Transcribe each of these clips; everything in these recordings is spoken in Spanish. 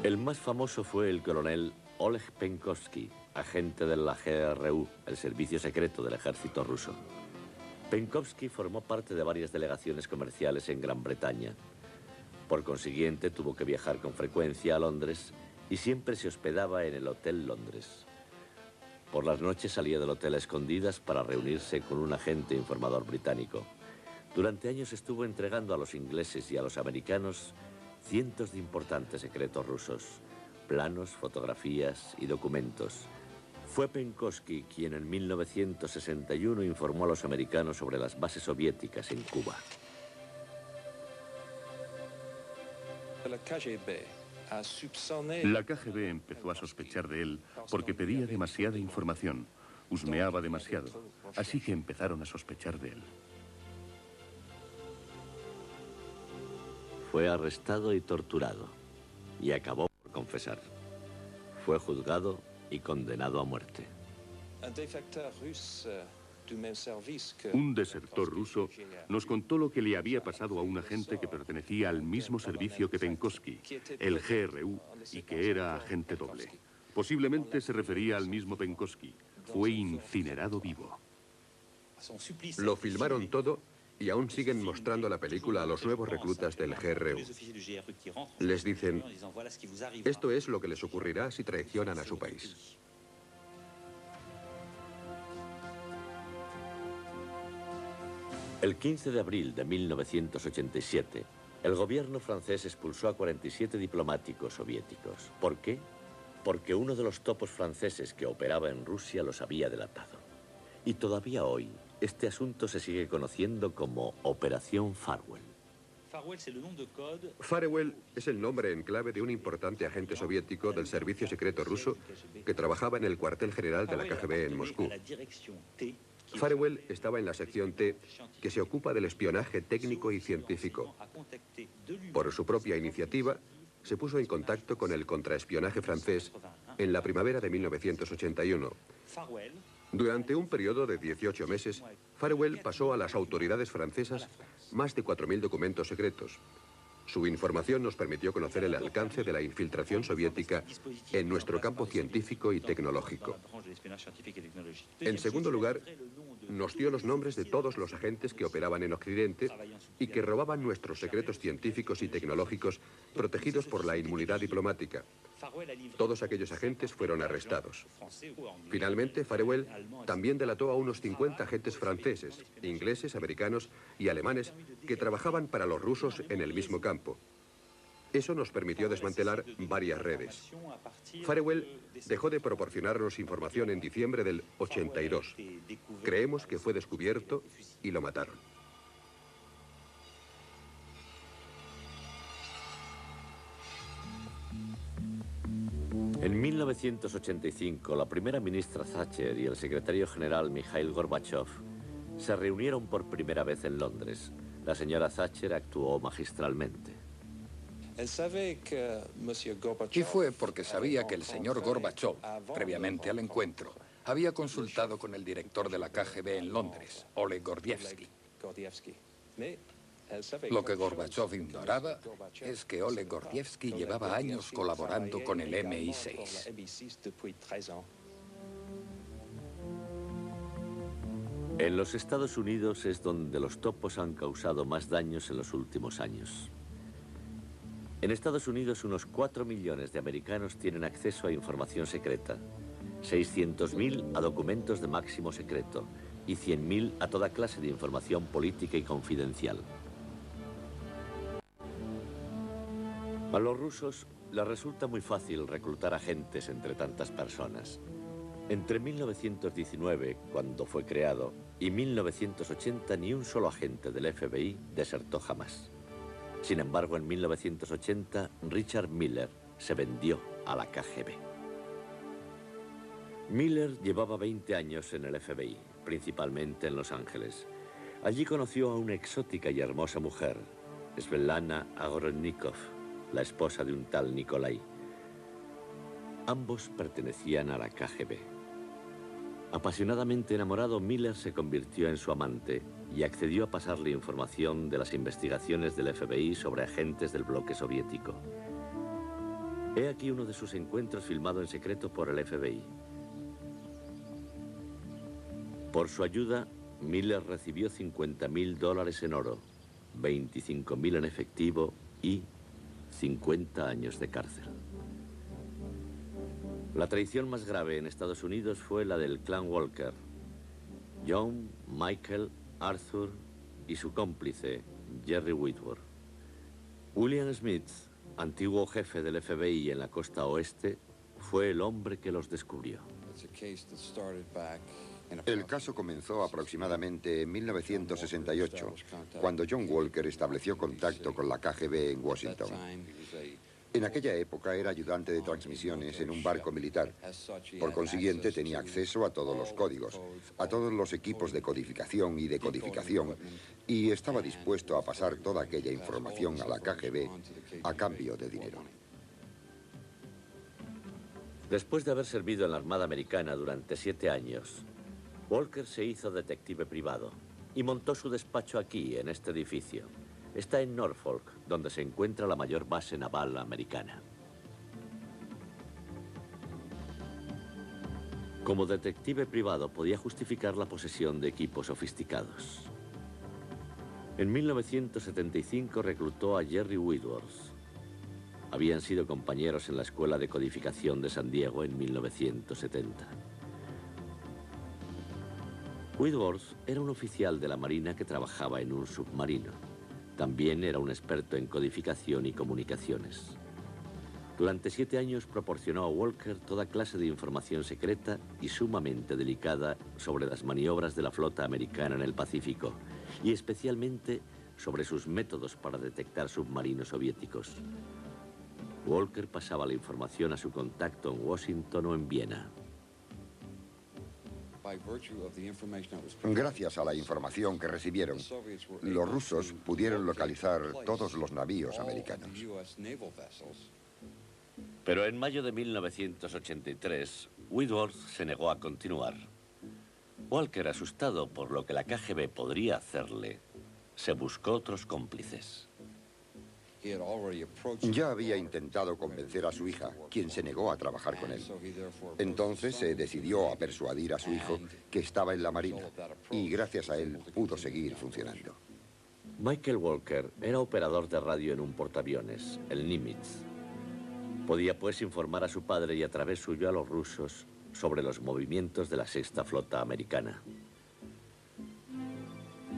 El más famoso fue el coronel Oleg Penkovsky, agente de la GRU, el servicio secreto del ejército ruso. Penkovsky formó parte de varias delegaciones comerciales en Gran Bretaña. Por consiguiente, tuvo que viajar con frecuencia a Londres y siempre se hospedaba en el Hotel Londres. Por las noches salía del hotel a escondidas para reunirse con un agente informador británico. Durante años estuvo entregando a los ingleses y a los americanos cientos de importantes secretos rusos, planos, fotografías y documentos. Fue Penkovsky quien en 1961 informó a los americanos sobre las bases soviéticas en Cuba. La KGB empezó a sospechar de él porque pedía demasiada información, husmeaba demasiado, así que empezaron a sospechar de él. Fue arrestado y torturado, y acabó por confesar. Fue juzgado y condenado a muerte. Un desertor ruso nos contó lo que le había pasado a un agente que pertenecía al mismo servicio que Penkovsky, el GRU, y que era agente doble. Posiblemente se refería al mismo Penkovsky. Fue incinerado vivo. Lo filmaron todo y aún siguen mostrando la película a los nuevos reclutas del GRU. Les dicen, esto es lo que les ocurrirá si traicionan a su país. El 15 de abril de 1987, el gobierno francés expulsó a 47 diplomáticos soviéticos. ¿Por qué? Porque uno de los topos franceses que operaba en Rusia los había delatado. Y todavía hoy, este asunto se sigue conociendo como Operación Farewell. Farewell es el nombre en clave de un importante agente soviético del servicio secreto ruso que trabajaba en el cuartel general de la KGB en Moscú. Farewell estaba en la sección T, que se ocupa del espionaje técnico y científico. Por su propia iniciativa, se puso en contacto con el contraespionaje francés en la primavera de 1981. Durante un periodo de 18 meses, Farewell pasó a las autoridades francesas más de 4.000 documentos secretos. Su información nos permitió conocer el alcance de la infiltración soviética en nuestro campo científico y tecnológico. En segundo lugar, nos dio los nombres de todos los agentes que operaban en Occidente y que robaban nuestros secretos científicos y tecnológicos protegidos por la inmunidad diplomática. Todos aquellos agentes fueron arrestados. Finalmente, Farewell también delató a unos 50 agentes franceses, ingleses, americanos y alemanes que trabajaban para los rusos en el mismo campo. Eso nos permitió desmantelar varias redes. Farewell dejó de proporcionarnos información en diciembre del 82. Creemos que fue descubierto y lo mataron. En 1985, la primera ministra Thatcher y el secretario general Mikhail Gorbachev se reunieron por primera vez en Londres. La señora Thatcher actuó magistralmente. Y fue porque sabía que el señor Gorbachev, previamente al encuentro, había consultado con el director de la KGB en Londres, Oleg Gordievsky. Lo que Gorbachev ignoraba es que Oleg Gordievsky llevaba años colaborando con el MI6. En los Estados Unidos es donde los topos han causado más daños en los últimos años. En Estados Unidos, unos 4 millones de americanos tienen acceso a información secreta, 600.000 a documentos de máximo secreto y 100.000 a toda clase de información política y confidencial. A los rusos les resulta muy fácil reclutar agentes entre tantas personas. Entre 1919, cuando fue creado, y 1980, ni un solo agente del FBI desertó jamás. Sin embargo, en 1980, Richard Miller se vendió a la KGB. Miller llevaba 20 años en el FBI, principalmente en Los Ángeles. Allí conoció a una exótica y hermosa mujer, Svetlana Agorodnikov, la esposa de un tal Nikolai. Ambos pertenecían a la KGB. Apasionadamente enamorado, Miller se convirtió en su amante y accedió a pasarle información de las investigaciones del FBI sobre agentes del bloque soviético. He aquí uno de sus encuentros filmado en secreto por el FBI. Por su ayuda, Miller recibió $50.000 en oro, 25.000 en efectivo y 50 años de cárcel. La traición más grave en Estados Unidos fue la del clan Walker. John, Michael, Arthur y su cómplice, Jerry Whitworth. William Smith, antiguo jefe del FBI en la costa oeste, fue el hombre que los descubrió. El caso comenzó aproximadamente en 1968, cuando John Walker estableció contacto con la KGB en Washington. En aquella época era ayudante de transmisiones en un barco militar. Por consiguiente, tenía acceso a todos los códigos, a todos los equipos de codificación y decodificación, y estaba dispuesto a pasar toda aquella información a la KGB a cambio de dinero. Después de haber servido en la Armada Americana durante 7 años, Walker se hizo detective privado y montó su despacho aquí, en este edificio. Está en Norfolk, donde se encuentra la mayor base naval americana. Como detective privado podía justificar la posesión de equipos sofisticados. En 1975 reclutó a Jerry Whitworth. Habían sido compañeros en la Escuela de Codificación de San Diego en 1970. Whitworth era un oficial de la Marina que trabajaba en un submarino. También era un experto en codificación y comunicaciones. Durante 7 años proporcionó a Walker toda clase de información secreta y sumamente delicada sobre las maniobras de la flota americana en el Pacífico, y especialmente sobre sus métodos para detectar submarinos soviéticos. Walker pasaba la información a su contacto en Washington o en Viena. Gracias a la información que recibieron, los rusos pudieron localizar todos los navíos americanos. Pero en mayo de 1983, Whitworth se negó a continuar. Walker, asustado por lo que la KGB podría hacerle, se buscó otros cómplices. Ya había intentado convencer a su hija, quien se negó a trabajar con él. Entonces se decidió a persuadir a su hijo, que estaba en la Marina, y gracias a él pudo seguir funcionando. Michael Walker era operador de radio en un portaaviones, el Nimitz. Podía pues informar a su padre y a través suyo a los rusos sobre los movimientos de la Sexta Flota Americana.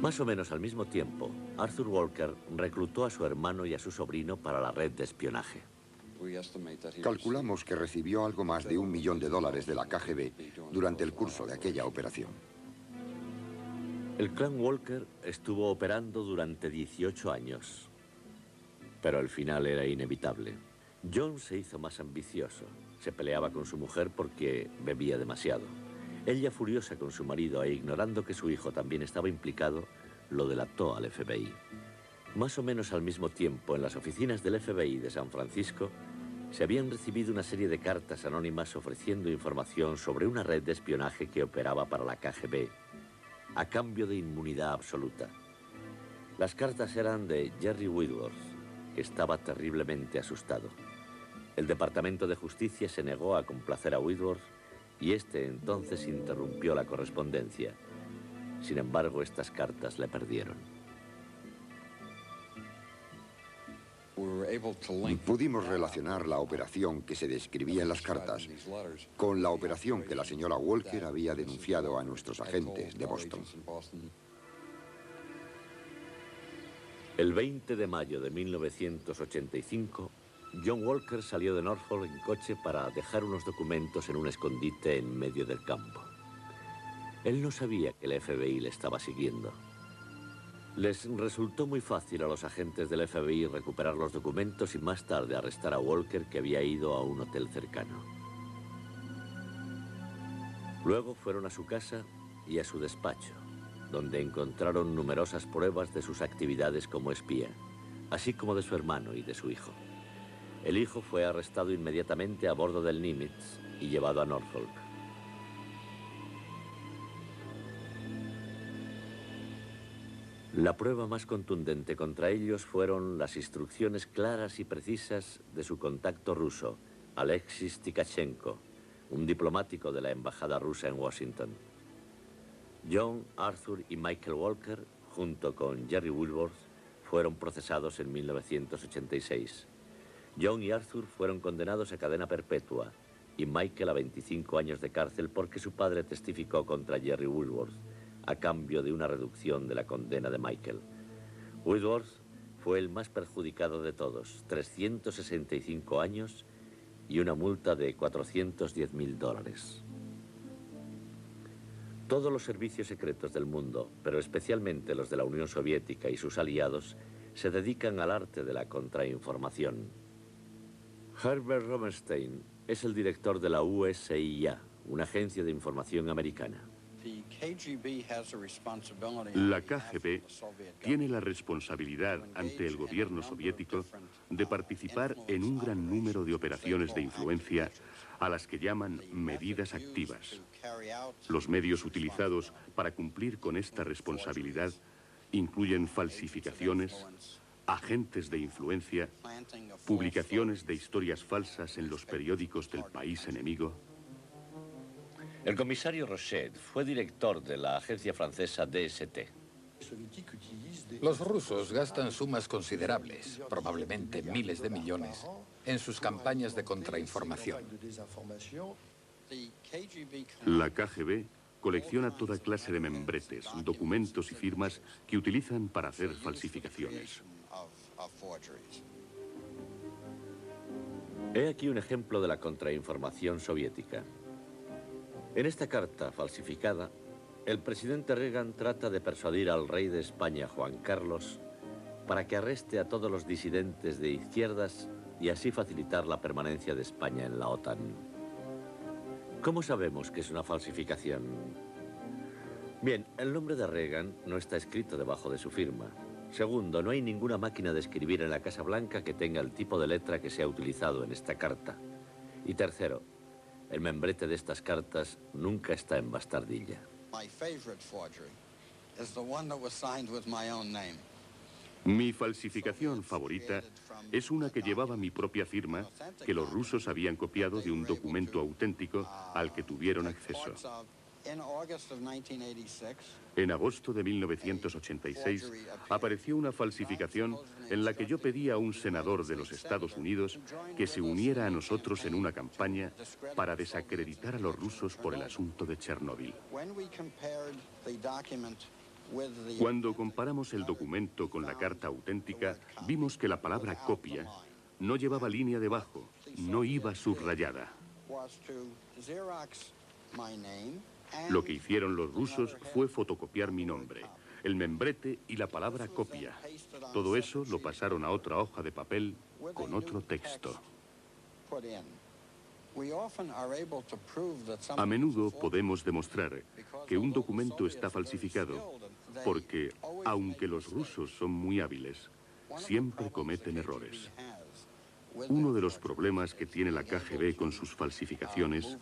Más o menos al mismo tiempo, Arthur Walker reclutó a su hermano y a su sobrino para la red de espionaje. Calculamos que recibió algo más de $1 millón de la KGB durante el curso de aquella operación. El clan Walker estuvo operando durante 18 años, pero el final era inevitable. John se hizo más ambicioso. Se peleaba con su mujer porque bebía demasiado. Ella, furiosa con su marido e ignorando que su hijo también estaba implicado, lo delató al FBI. Más o menos al mismo tiempo, en las oficinas del FBI de San Francisco, se habían recibido una serie de cartas anónimas ofreciendo información sobre una red de espionaje que operaba para la KGB, a cambio de inmunidad absoluta. Las cartas eran de Jerry Whitworth, que estaba terriblemente asustado. El Departamento de Justicia se negó a complacer a Whitworth y este entonces interrumpió la correspondencia. Sin embargo, estas cartas le perdieron. Pudimos relacionar la operación que se describía en las cartas con la operación que la señora Walker había denunciado a nuestros agentes de Boston. El 20 de mayo de 1985, John Walker salió de Norfolk en coche para dejar unos documentos en un escondite en medio del campo. Él no sabía que el FBI le estaba siguiendo. Les resultó muy fácil a los agentes del FBI recuperar los documentos y más tarde arrestar a Walker, que había ido a un hotel cercano. Luego fueron a su casa y a su despacho, donde encontraron numerosas pruebas de sus actividades como espía, así como de su hermano y de su hijo. El hijo fue arrestado inmediatamente a bordo del Nimitz y llevado a Norfolk. La prueba más contundente contra ellos fueron las instrucciones claras y precisas de su contacto ruso, Alexis Tkachenko, un diplomático de la embajada rusa en Washington. John, Arthur y Michael Walker, junto con Jerry Woodworth, fueron procesados en 1986. John y Arthur fueron condenados a cadena perpetua y Michael a 25 años de cárcel porque su padre testificó contra Jerry Woodworth a cambio de una reducción de la condena de Michael. Woodworth fue el más perjudicado de todos, 365 años y una multa de $410.000. Todos los servicios secretos del mundo, pero especialmente los de la Unión Soviética y sus aliados, se dedican al arte de la contrainformación. Herbert Rosenstein es el director de la USIA, una agencia de información americana. La KGB tiene la responsabilidad ante el gobierno soviético de participar en un gran número de operaciones de influencia a las que llaman medidas activas. Los medios utilizados para cumplir con esta responsabilidad incluyen falsificaciones, agentes de influencia, publicaciones de historias falsas en los periódicos del país enemigo. El comisario Rochet fue director de la agencia francesa DST. Los rusos gastan sumas considerables, probablemente miles de millones, en sus campañas de contrainformación. La KGB colecciona toda clase de membretes, documentos y firmas que utilizan para hacer falsificaciones. He aquí un ejemplo de la contrainformación soviética. En esta carta falsificada, el presidente Reagan trata de persuadir al rey de España, Juan Carlos, para que arreste a todos los disidentes de izquierdas y así facilitar la permanencia de España en la OTAN. ¿Cómo sabemos que es una falsificación? Bien, el nombre de Reagan no está escrito debajo de su firma. Segundo, no hay ninguna máquina de escribir en la Casa Blanca que tenga el tipo de letra que se ha utilizado en esta carta. Y tercero, el membrete de estas cartas nunca está en bastardilla. Mi falsificación favorita es una que llevaba mi propia firma, que los rusos habían copiado de un documento auténtico al que tuvieron acceso. En agosto de 1986 apareció una falsificación en la que yo pedía a un senador de los Estados Unidos que se uniera a nosotros en una campaña para desacreditar a los rusos por el asunto de Chernóbil. Cuando comparamos el documento con la carta auténtica, vimos que la palabra copia no llevaba línea debajo, no iba subrayada. Lo que hicieron los rusos fue fotocopiar mi nombre, el membrete y la palabra copia. Todo eso lo pasaron a otra hoja de papel con otro texto. A menudo podemos demostrar que un documento está falsificado porque, aunque los rusos son muy hábiles, siempre cometen errores. Uno de los problemas que tiene la KGB con sus falsificaciones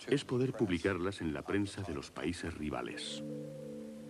es poder publicarlas en la prensa de los países rivales.